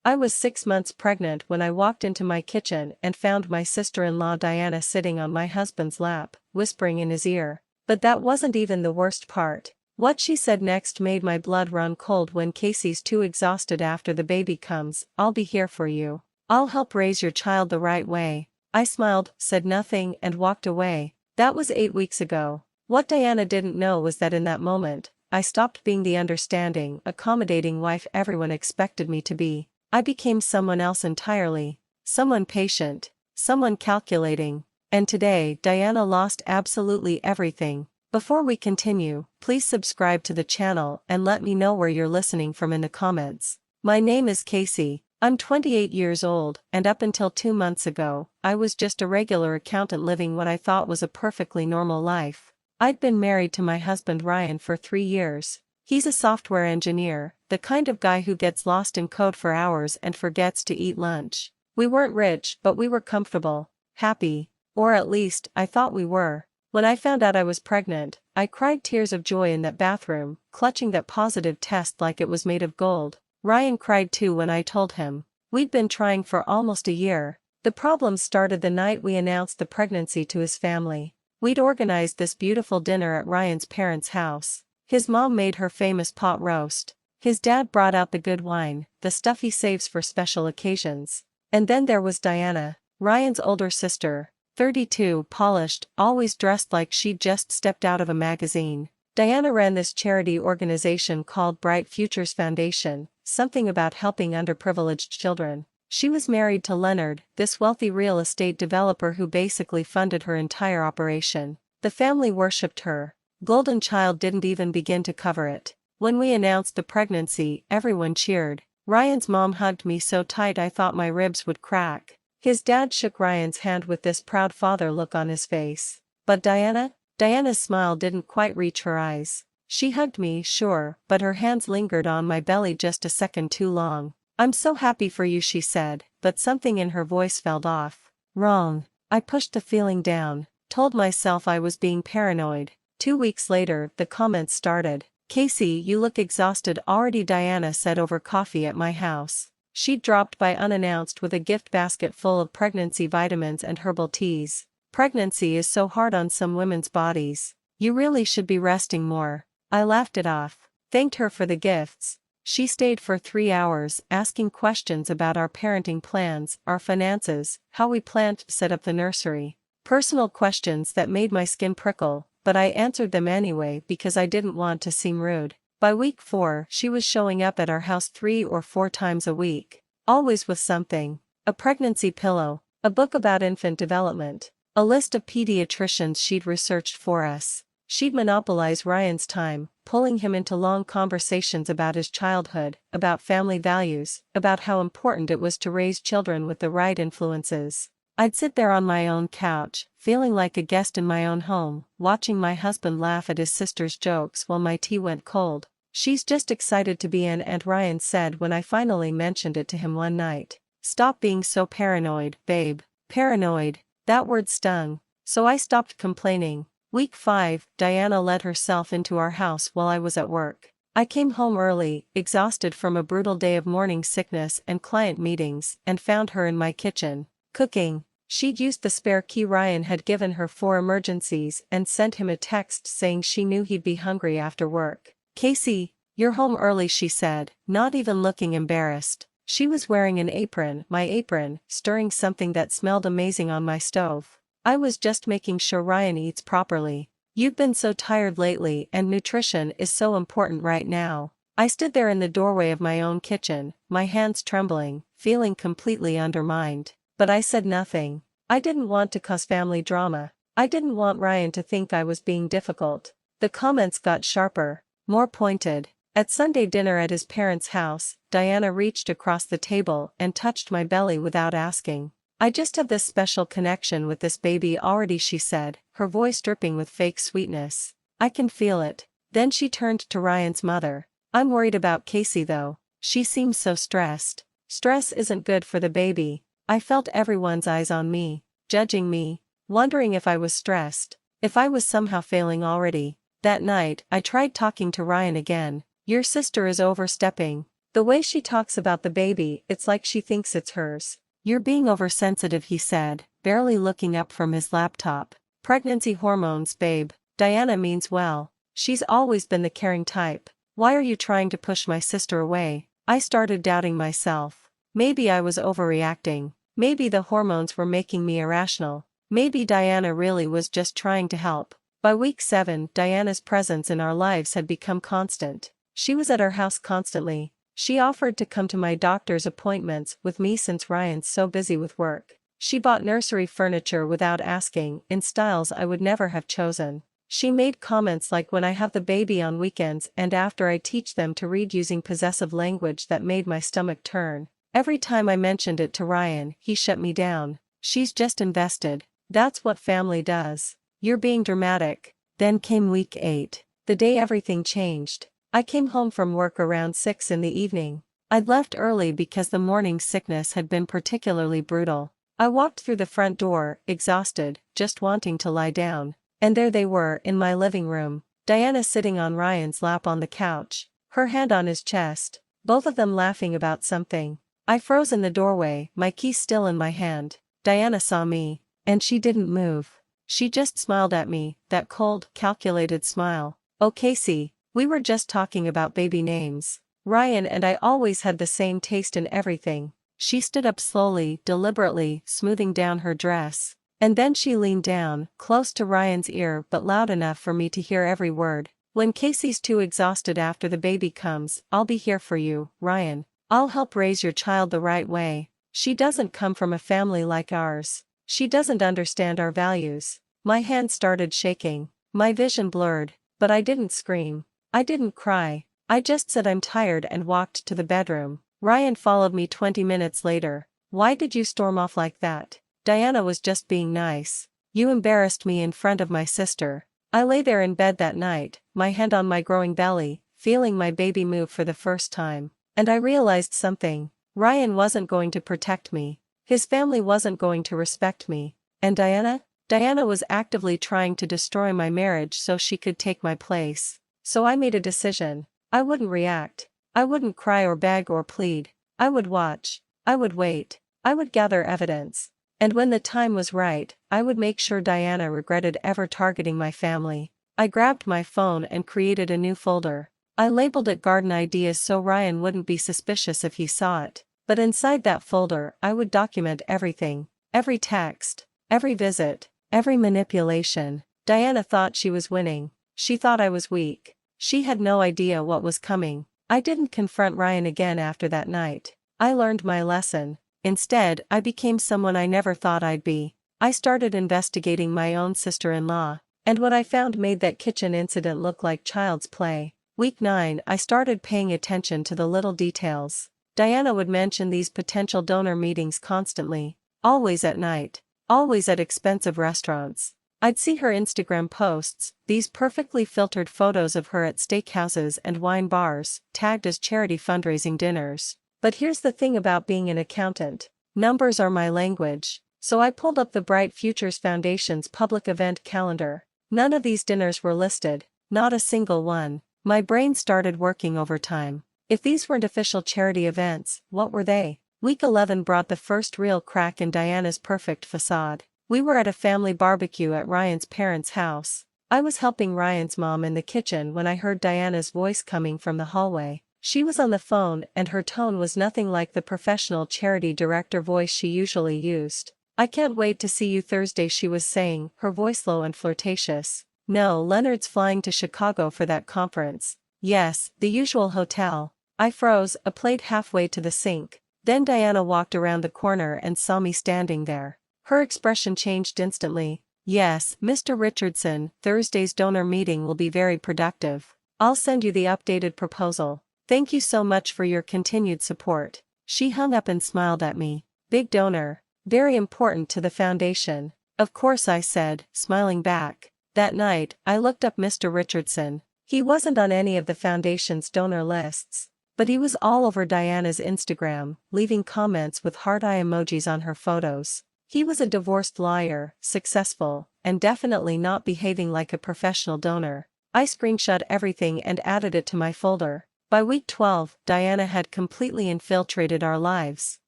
I was 6 months pregnant when I walked into my kitchen and found my sister-in-law Diana sitting on my husband's lap, whispering in his ear. But that wasn't even the worst part. What she said next made my blood run cold. "When Casey's too exhausted after the baby comes, I'll be here for you. I'll help raise your child the right way." I smiled, said nothing, and walked away. That was 8 weeks ago. What Diana didn't know was that in that moment, I stopped being the understanding, accommodating wife everyone expected me to be. I became someone else entirely. Someone patient. Someone calculating. And today, Diana lost absolutely everything. Before we continue, please subscribe to the channel and let me know where you're listening from in the comments. My name is Casey. I'm 28 years old, and up until 2 months ago, I was just a regular accountant living what I thought was a perfectly normal life. I'd been married to my husband Ryan for 3 years. He's a software engineer, the kind of guy who gets lost in code for hours and forgets to eat lunch. We weren't rich, but we were comfortable, happy, or at least, I thought we were. When I found out I was pregnant, I cried tears of joy in that bathroom, clutching that positive test like it was made of gold. Ryan cried too when I told him. We'd been trying for almost a year. The problem started the night we announced the pregnancy to his family. We'd organized this beautiful dinner at Ryan's parents' house. His mom made her famous pot roast. His dad brought out the good wine, the stuff he saves for special occasions. And then there was Diana, Ryan's older sister, 32, polished, always dressed like she'd just stepped out of a magazine. Diana ran this charity organization called Bright Futures Foundation, something about helping underprivileged children. She was married to Leonard, this wealthy real estate developer who basically funded her entire operation. The family worshipped her. Golden Child didn't even begin to cover it. When we announced the pregnancy, everyone cheered. Ryan's mom hugged me so tight I thought my ribs would crack. His dad shook Ryan's hand with this proud father look on his face. But Diana's smile didn't quite reach her eyes. She hugged me, sure, but her hands lingered on my belly just a second too long. "I'm so happy for you," she said, but something in her voice felt off. Wrong. I pushed the feeling down, told myself I was being paranoid. 2 weeks later, the comments started. "Casey, you look exhausted already," Diana said over coffee at my house. She'd dropped by unannounced with a gift basket full of pregnancy vitamins and herbal teas. "Pregnancy is so hard on some women's bodies. You really should be resting more." I laughed it off, thanked her for the gifts. She stayed for 3 hours, asking questions about our parenting plans, our finances, how we planned to set up the nursery. Personal questions that made my skin prickle, but I answered them anyway because I didn't want to seem rude. By week 4, she was showing up at our house 3 or 4 times a week. Always with something. A pregnancy pillow, a book about infant development, a list of pediatricians she'd researched for us. She'd monopolize Ryan's time, pulling him into long conversations about his childhood, about family values, about how important it was to raise children with the right influences. I'd sit there on my own couch, feeling like a guest in my own home, watching my husband laugh at his sister's jokes while my tea went cold. "She's just excited to be in," Aunt Ryan said when I finally mentioned it to him one night. "Stop being so paranoid, babe." Paranoid. That word stung. So I stopped complaining. Week 5, Diana let herself into our house while I was at work. I came home early, exhausted from a brutal day of morning sickness and client meetings, and found her in my kitchen, cooking. She'd used the spare key Ryan had given her for emergencies and sent him a text saying she knew he'd be hungry after work. "Casey, you're home early," she said, not even looking embarrassed. She was wearing an apron, my apron, stirring something that smelled amazing on my stove. "I was just making sure Ryan eats properly. You've been so tired lately and nutrition is so important right now." I stood there in the doorway of my own kitchen, my hands trembling, feeling completely undermined. But I said nothing. I didn't want to cause family drama. I didn't want Ryan to think I was being difficult. The comments got sharper, more pointed. At Sunday dinner at his parents' house, Diana reached across the table and touched my belly without asking. "I just have this special connection with this baby already," she said, her voice dripping with fake sweetness. "I can feel it." Then she turned to Ryan's mother. "I'm worried about Casey though. She seems so stressed." Stress isn't good for the baby. I felt everyone's eyes on me, judging me, wondering if I was stressed, if I was somehow failing already. That night, I tried talking to Ryan again. "Your sister is overstepping. The way she talks about the baby, it's like she thinks it's hers. You're being oversensitive, he said, barely looking up from his laptop. Pregnancy hormones, babe. Diana means well. She's always been the caring type. Why are you trying to push my sister away? I started doubting myself. Maybe I was overreacting. Maybe the hormones were making me irrational. Maybe Diana really was just trying to help. By week 7, Diana's presence in our lives had become constant. She was at our house constantly. She offered to come to my doctor's appointments with me since Ryan's so busy with work. She bought nursery furniture without asking, in styles I would never have chosen. She made comments like when I have the baby on weekends and after I teach them to read using possessive language that made my stomach turn. Every time I mentioned it to Ryan, he shut me down. She's just invested. That's what family does. You're being dramatic. Then came week 8. The day everything changed. I came home from work around 6 in the evening. I'd left early because the morning sickness had been particularly brutal. I walked through the front door, exhausted, just wanting to lie down. And there they were, in my living room. Diana sitting on Ryan's lap on the couch, her hand on his chest, both of them laughing about something. I froze in the doorway, my key still in my hand. Diana saw me, and she didn't move. She just smiled at me, that cold, calculated smile. Oh Casey, we were just talking about baby names. Ryan and I always had the same taste in everything. She stood up slowly, deliberately, smoothing down her dress. And then she leaned down, close to Ryan's ear but loud enough for me to hear every word. When Casey's too exhausted after the baby comes, I'll be here for you, Ryan. I'll help raise your child the right way. She doesn't come from a family like ours. She doesn't understand our values. My hand started shaking. My vision blurred, but I didn't scream. I didn't cry. I just said I'm tired and walked to the bedroom. Ryan followed me 20 minutes later. Why did you storm off like that? Diana was just being nice. You embarrassed me in front of my sister. I lay there in bed that night, my hand on my growing belly, feeling my baby move for the first time. And I realized something. Ryan wasn't going to protect me. His family wasn't going to respect me. And Diana? Diana was actively trying to destroy my marriage so she could take my place. So I made a decision. I wouldn't react. I wouldn't cry or beg or plead. I would watch. I would wait. I would gather evidence. And when the time was right, I would make sure Diana regretted ever targeting my family. I grabbed my phone and created a new folder. I labeled it Garden Ideas so Ryan wouldn't be suspicious if he saw it. But inside that folder, I would document everything. Every text. Every visit. Every manipulation. Diana thought she was winning. She thought I was weak. She had no idea what was coming. I didn't confront Ryan again after that night. I learned my lesson. Instead, I became someone I never thought I'd be. I started investigating my own sister-in-law. And what I found made that kitchen incident look like child's play. Week 9, I started paying attention to the little details. Diana would mention these potential donor meetings constantly. Always at night. Always at expensive restaurants. I'd see her Instagram posts, these perfectly filtered photos of her at steakhouses and wine bars, tagged as charity fundraising dinners. But here's the thing about being an accountant. Numbers are my language. So I pulled up the Bright Futures Foundation's public event calendar. None of these dinners were listed. Not a single one. My brain started working overtime. If these weren't official charity events, what were they? Week 11 brought the first real crack in Diana's perfect facade. We were at a family barbecue at Ryan's parents' house. I was helping Ryan's mom in the kitchen when I heard Diana's voice coming from the hallway. She was on the phone and her tone was nothing like the professional charity director voice she usually used. I can't wait to see you Thursday, she was saying, her voice low and flirtatious. No, Leonard's flying to Chicago for that conference. Yes, the usual hotel. I froze, a plate halfway to the sink. Then Diana walked around the corner and saw me standing there. Her expression changed instantly. Yes, Mr. Richardson, Thursday's donor meeting will be very productive. I'll send you the updated proposal. Thank you so much for your continued support. She hung up and smiled at me. Big donor. Very important to the foundation. Of course, I said, smiling back. That night, I looked up Mr. Richardson. He wasn't on any of the foundation's donor lists. But he was all over Diana's Instagram, leaving comments with heart eye emojis on her photos. He was a divorced lawyer, successful, and definitely not behaving like a professional donor. I screenshot everything and added it to my folder. By week 12, Diana had completely infiltrated our lives.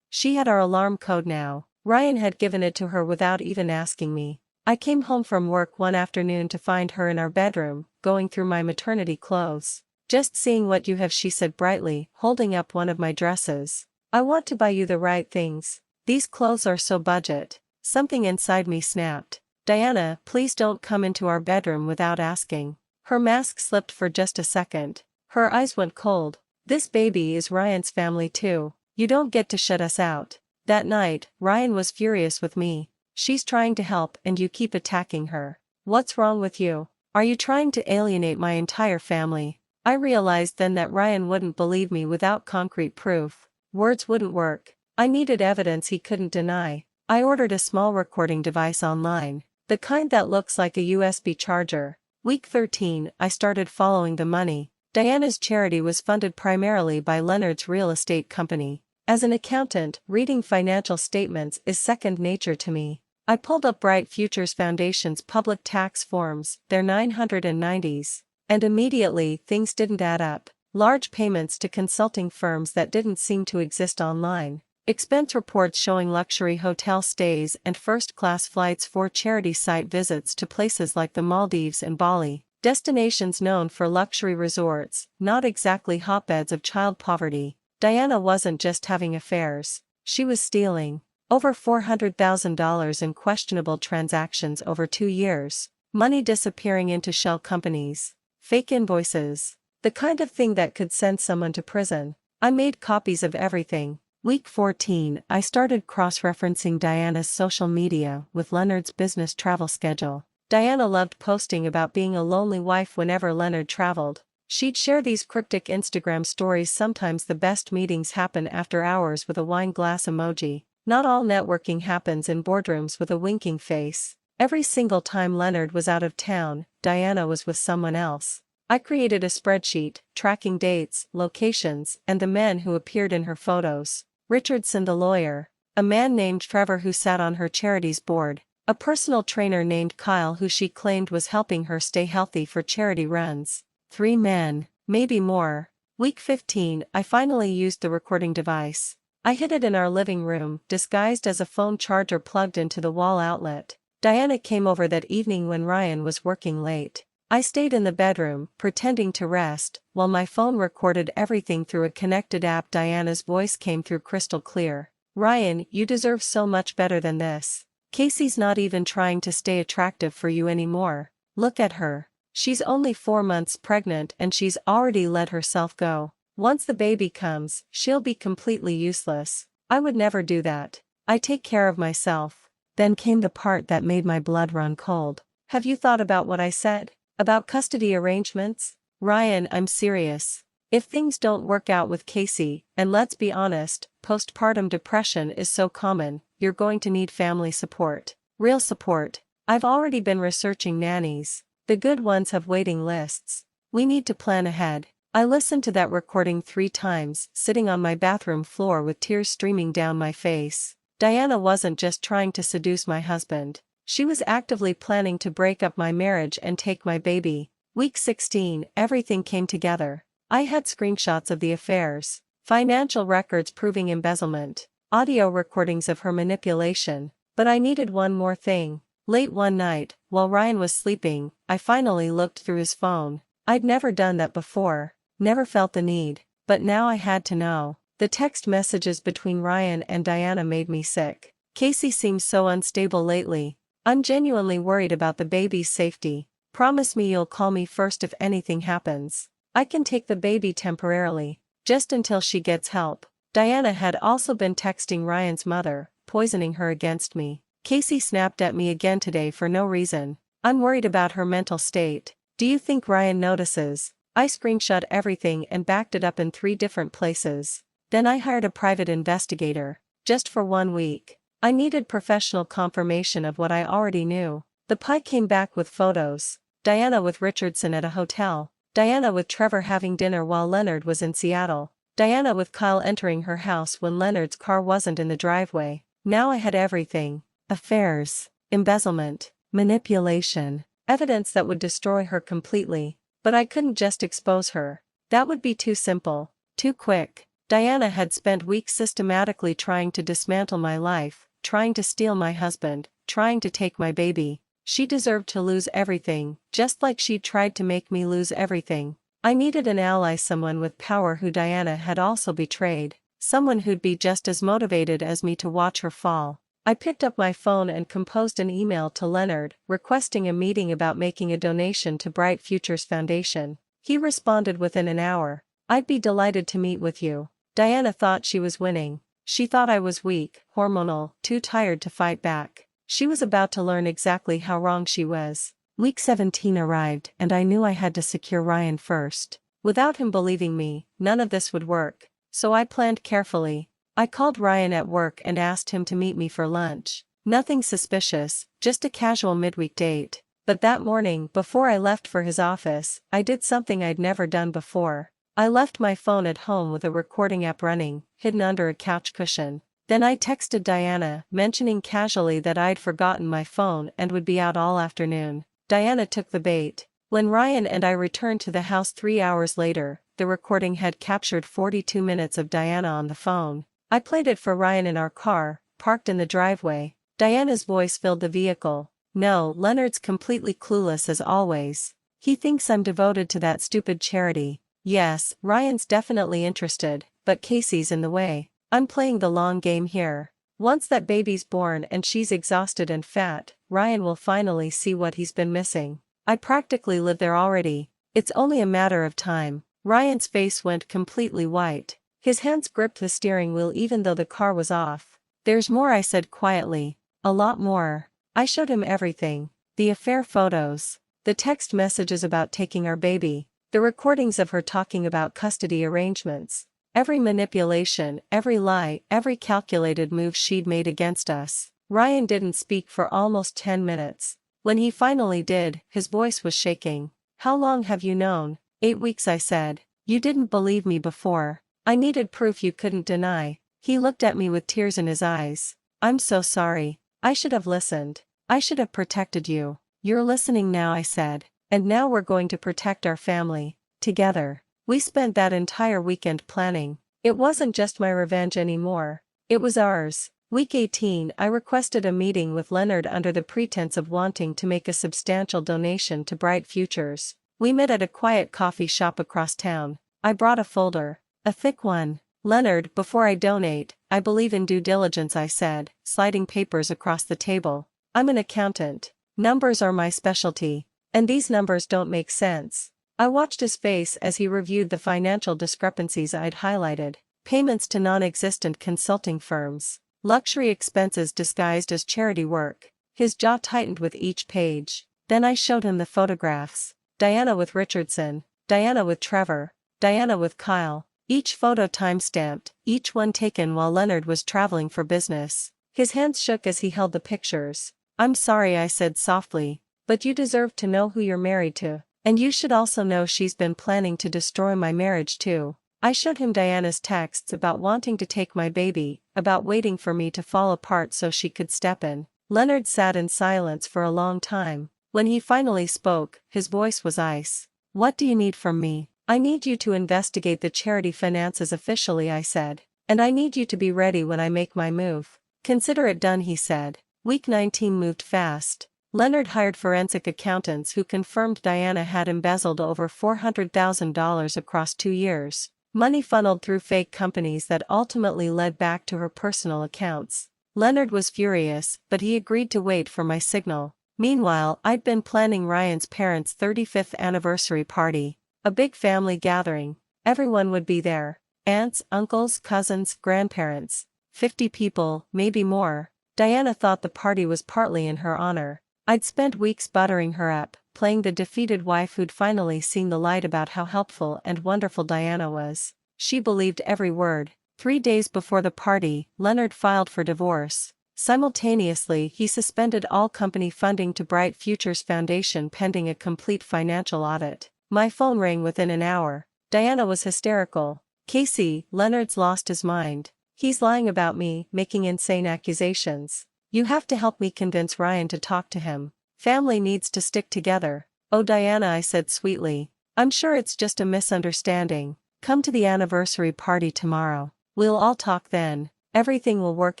She had our alarm code now. Ryan had given it to her without even asking me. I came home from work one afternoon to find her in our bedroom, going through my maternity clothes. "Just seeing what you have," she said brightly, holding up one of my dresses. "I want to buy you the right things. These clothes are so budget." Something inside me snapped. "Diana, please don't come into our bedroom without asking." Her mask slipped for just a second. Her eyes went cold. "This baby is Ryan's family too. You don't get to shut us out." That night, Ryan was furious with me. "She's trying to help and you keep attacking her. What's wrong with you? Are you trying to alienate my entire family?" I realized then that Ryan wouldn't believe me without concrete proof. Words wouldn't work. I needed evidence he couldn't deny. I ordered a small recording device online, the kind that looks like a USB charger. Week 13, I started following the money. Diana's charity was funded primarily by Leonard's real estate company. As an accountant, reading financial statements is second nature to me. I pulled up Bright Futures Foundation's public tax forms, their 990s, and immediately things didn't add up. Large payments to consulting firms that didn't seem to exist online. Expense reports showing luxury hotel stays and first-class flights for charity site visits to places like the Maldives and Bali. Destinations known for luxury resorts, not exactly hotbeds of child poverty. Diana wasn't just having affairs. She was stealing. Over $400,000 in questionable transactions over 2 years. Money disappearing into shell companies. Fake invoices. The kind of thing that could send someone to prison. I made copies of everything. Week 14, I started cross-referencing Diana's social media with Leonard's business travel schedule. Diana loved posting about being a lonely wife whenever Leonard traveled. She'd share these cryptic Instagram stories. Sometimes the best meetings happen after hours with a wine glass emoji. Not all networking happens in boardrooms with a winking face. Every single time Leonard was out of town, Diana was with someone else. I created a spreadsheet, tracking dates, locations, and the men who appeared in her photos. Richardson the lawyer, a man named Trevor who sat on her charity's board, a personal trainer named Kyle who she claimed was helping her stay healthy for charity runs. 3 men, maybe more. Week 15, I finally used the recording device. I hid it in our living room, disguised as a phone charger plugged into the wall outlet. Diana came over that evening when Ryan was working late. I stayed in the bedroom, pretending to rest, while my phone recorded everything through a connected app. Diana's voice came through crystal clear. "Ryan, you deserve so much better than this. Casey's not even trying to stay attractive for you anymore. Look at her. She's only 4 months pregnant and she's already let herself go. Once the baby comes, she'll be completely useless. I would never do that. I take care of myself." Then came the part that made my blood run cold. "Have you thought about what I said? About custody arrangements? Ryan, I'm serious. If things don't work out with Casey, and let's be honest, postpartum depression is so common, you're going to need family support. Real support. I've already been researching nannies. The good ones have waiting lists. We need to plan ahead." I listened to that recording 3 times, sitting on my bathroom floor with tears streaming down my face. Diana wasn't just trying to seduce my husband. She was actively planning to break up my marriage and take my baby. Week 16, everything came together. I had screenshots of the affairs, financial records proving embezzlement, audio recordings of her manipulation, but I needed one more thing. Late one night, while Ryan was sleeping, I finally looked through his phone. I'd never done that before, never felt the need, but now I had to know. The text messages between Ryan and Diana made me sick. "Casey seems so unstable lately. I'm genuinely worried about the baby's safety. Promise me you'll call me first if anything happens. I can take the baby temporarily, just until she gets help." Diana had also been texting Ryan's mother, poisoning her against me. "Casey snapped at me again today for no reason. I'm worried about her mental state. Do you think Ryan notices?" I screenshot everything and backed it up in 3 different places. Then I hired a private investigator, just for 1 week. I needed professional confirmation of what I already knew. The PI came back with photos. Diana with Richardson at a hotel. Diana with Trevor having dinner while Leonard was in Seattle. Diana with Kyle entering her house when Leonard's car wasn't in the driveway. Now I had everything. Affairs, embezzlement, manipulation, evidence that would destroy her completely. But I couldn't just expose her. That would be too simple, too quick. Diana had spent weeks systematically trying to dismantle my life, trying to steal my husband, trying to take my baby. She deserved to lose everything, just like she'd tried to make me lose everything. I needed an ally, someone with power who Diana had also betrayed, someone who'd be just as motivated as me to watch her fall. I picked up my phone and composed an email to Leonard, requesting a meeting about making a donation to Bright Futures Foundation. He responded within an hour. "I'd be delighted to meet with you." Diana thought she was winning. She thought I was weak, hormonal, too tired to fight back. She was about to learn exactly how wrong she was. Week 17 arrived, and I knew I had to secure Ryan first. Without him believing me, none of this would work. So I planned carefully. I called Ryan at work and asked him to meet me for lunch. Nothing suspicious, just a casual midweek date. But that morning, before I left for his office, I did something I'd never done before. I left my phone at home with a recording app running, hidden under a couch cushion. Then I texted Diana, mentioning casually that I'd forgotten my phone and would be out all afternoon. Diana took the bait. When Ryan and I returned to the house 3 hours later, the recording had captured 42 minutes of Diana on the phone. I played it for Ryan in our car, parked in the driveway. Diana's voice filled the vehicle. "No, Leonard's completely clueless as always. He thinks I'm devoted to that stupid charity. Yes, Ryan's definitely interested, but Casey's in the way. I'm playing the long game here. Once that baby's born and she's exhausted and fat, Ryan will finally see what he's been missing. I practically live there already. It's only a matter of time." Ryan's face went completely white. His hands gripped the steering wheel even though the car was off. "There's more," I said quietly. "A lot more." I showed him everything. The affair photos. The text messages about taking our baby. The recordings of her talking about custody arrangements. Every manipulation, every lie, every calculated move she'd made against us. Ryan didn't speak for almost 10 minutes. When he finally did, his voice was shaking. "How long have you known?" 8 weeks, I said. "You didn't believe me before. I needed proof you couldn't deny." He looked at me with tears in his eyes. "I'm so sorry. I should have listened. I should have protected you." "You're listening now," I said. "And now we're going to protect our family. Together." We spent that entire weekend planning. It wasn't just my revenge anymore. It was ours. Week 18, I requested a meeting with Leonard under the pretense of wanting to make a substantial donation to Bright Futures. We met at a quiet coffee shop across town. I brought a folder. A thick one. "Leonard, before I donate, I believe in due diligence," I said, sliding papers across the table. "I'm an accountant. Numbers are my specialty. And these numbers don't make sense." I watched his face as he reviewed the financial discrepancies I'd highlighted. Payments to non-existent consulting firms. Luxury expenses disguised as charity work. His jaw tightened with each page. Then I showed him the photographs. Diana with Richardson. Diana with Trevor. Diana with Kyle. Each photo time-stamped, each one taken while Leonard was traveling for business. His hands shook as he held the pictures. "I'm sorry," I said softly, "but you deserve to know who you're married to. And you should also know she's been planning to destroy my marriage too." I showed him Diana's texts about wanting to take my baby, about waiting for me to fall apart so she could step in. Leonard sat in silence for a long time. When he finally spoke, his voice was ice. "What do you need from me?" "I need you to investigate the charity finances officially," I said. "And I need you to be ready when I make my move." "Consider it done," he said. Week 19 moved fast. Leonard hired forensic accountants who confirmed Diana had embezzled over $400,000 across 2 years. Money funneled through fake companies that ultimately led back to her personal accounts. Leonard was furious, but he agreed to wait for my signal. Meanwhile, I'd been planning Ryan's parents' 35th anniversary party. A big family gathering. Everyone would be there. Aunts, uncles, cousins, grandparents. 50 people, maybe more. Diana thought the party was partly in her honor. I'd spent weeks buttering her up, playing the defeated wife who'd finally seen the light about how helpful and wonderful Diana was. She believed every word. 3 days before the party, Leonard filed for divorce. Simultaneously, he suspended all company funding to Bright Futures Foundation pending a complete financial audit. My phone rang within an hour. Diana was hysterical. "Casey, Leonard's lost his mind. He's lying about me, making insane accusations. You have to help me convince Ryan to talk to him. Family needs to stick together." "Oh, Diana," I said sweetly. I'm sure it's just a misunderstanding. Come to the anniversary party tomorrow. We'll all talk then. Everything will work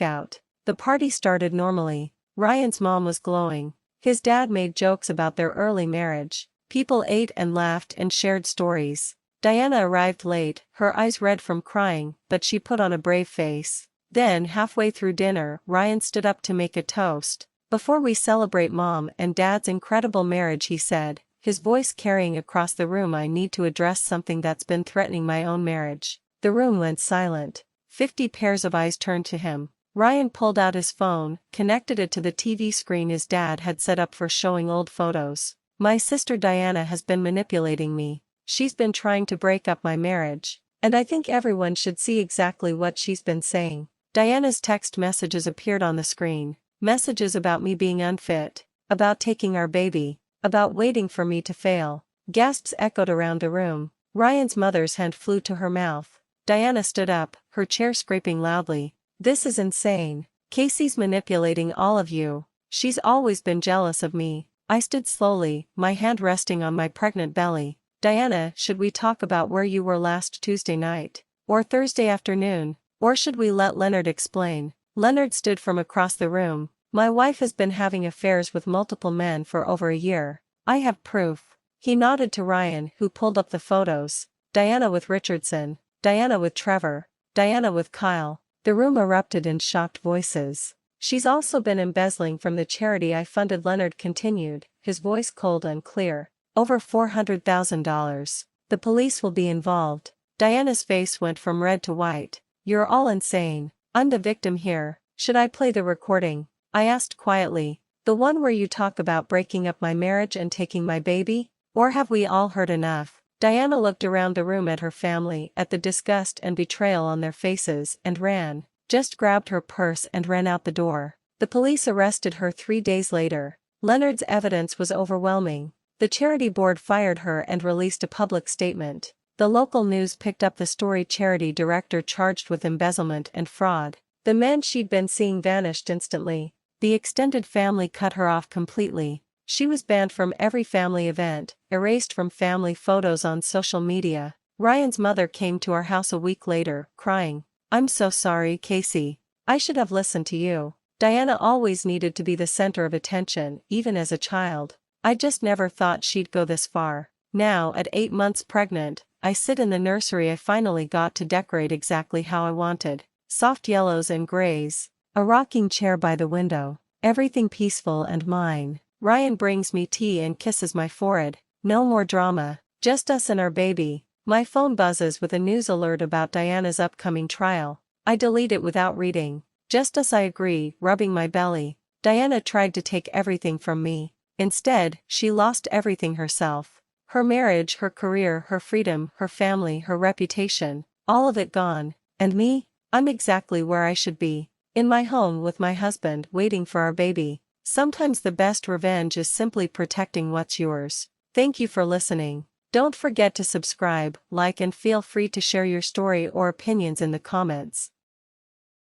out." The party started normally. Ryan's mom was glowing. His dad made jokes about their early marriage. People ate and laughed and shared stories. Diana arrived late, her eyes red from crying, but she put on a brave face. Then, halfway through dinner, Ryan stood up to make a toast. "Before we celebrate Mom and Dad's incredible marriage," he said, his voice carrying across the room, "I need to address something that's been threatening my own marriage." The room went silent. 50 pairs of eyes turned to him. Ryan pulled out his phone, connected it to the TV screen his dad had set up for showing old photos. "My sister Diana has been manipulating me. She's been trying to break up my marriage. And I think everyone should see exactly what she's been saying." Diana's text messages appeared on the screen. Messages about me being unfit. About taking our baby. About waiting for me to fail. Gasps echoed around the room. Ryan's mother's hand flew to her mouth. Diana stood up, her chair scraping loudly. "This is insane. Casey's manipulating all of you. She's always been jealous of me." I stood slowly, my hand resting on my pregnant belly. "Diana, should we talk about where you were last Tuesday night? Or Thursday afternoon? Or should we let Leonard explain?" Leonard stood from across the room. "My wife has been having affairs with multiple men for over a year. I have proof." He nodded to Ryan, who pulled up the photos. Diana with Richardson. Diana with Trevor. Diana with Kyle. The room erupted in shocked voices. "She's also been embezzling from the charity I funded," Leonard continued, his voice cold and clear. "Over $400,000. The police will be involved." Diana's face went from red to white. "You're all insane. I'm the victim here. Should I play the recording?" I asked quietly. "The one where you talk about breaking up my marriage and taking my baby? Or have we all heard enough?" Diana looked around the room at her family, at the disgust and betrayal on their faces, and ran. Just grabbed her purse and ran out the door. The police arrested her 3 days later. Leonard's evidence was overwhelming. The charity board fired her and released a public statement. The local news picked up the story. Charity director charged with embezzlement and fraud. The men she'd been seeing vanished instantly. The extended family cut her off completely. She was banned from every family event, erased from family photos on social media. Ryan's mother came to our house a week later, crying, "I'm so sorry, Casey. I should have listened to you. Diana always needed to be the center of attention, even as a child. I just never thought she'd go this far." Now, at 8 months pregnant, I sit in the nursery I finally got to decorate exactly how I wanted. Soft yellows and grays. A rocking chair by the window. Everything peaceful and mine. Ryan brings me tea and kisses my forehead. No more drama. Just us and our baby. My phone buzzes with a news alert about Diana's upcoming trial. I delete it without reading. "Just us," I agree, rubbing my belly. Diana tried to take everything from me. Instead, she lost everything herself. Her marriage, her career, her freedom, her family, her reputation. All of it gone. And me? I'm exactly where I should be. In my home with my husband, waiting for our baby. Sometimes the best revenge is simply protecting what's yours. Thank you for listening. Don't forget to subscribe, like, and feel free to share your story or opinions in the comments.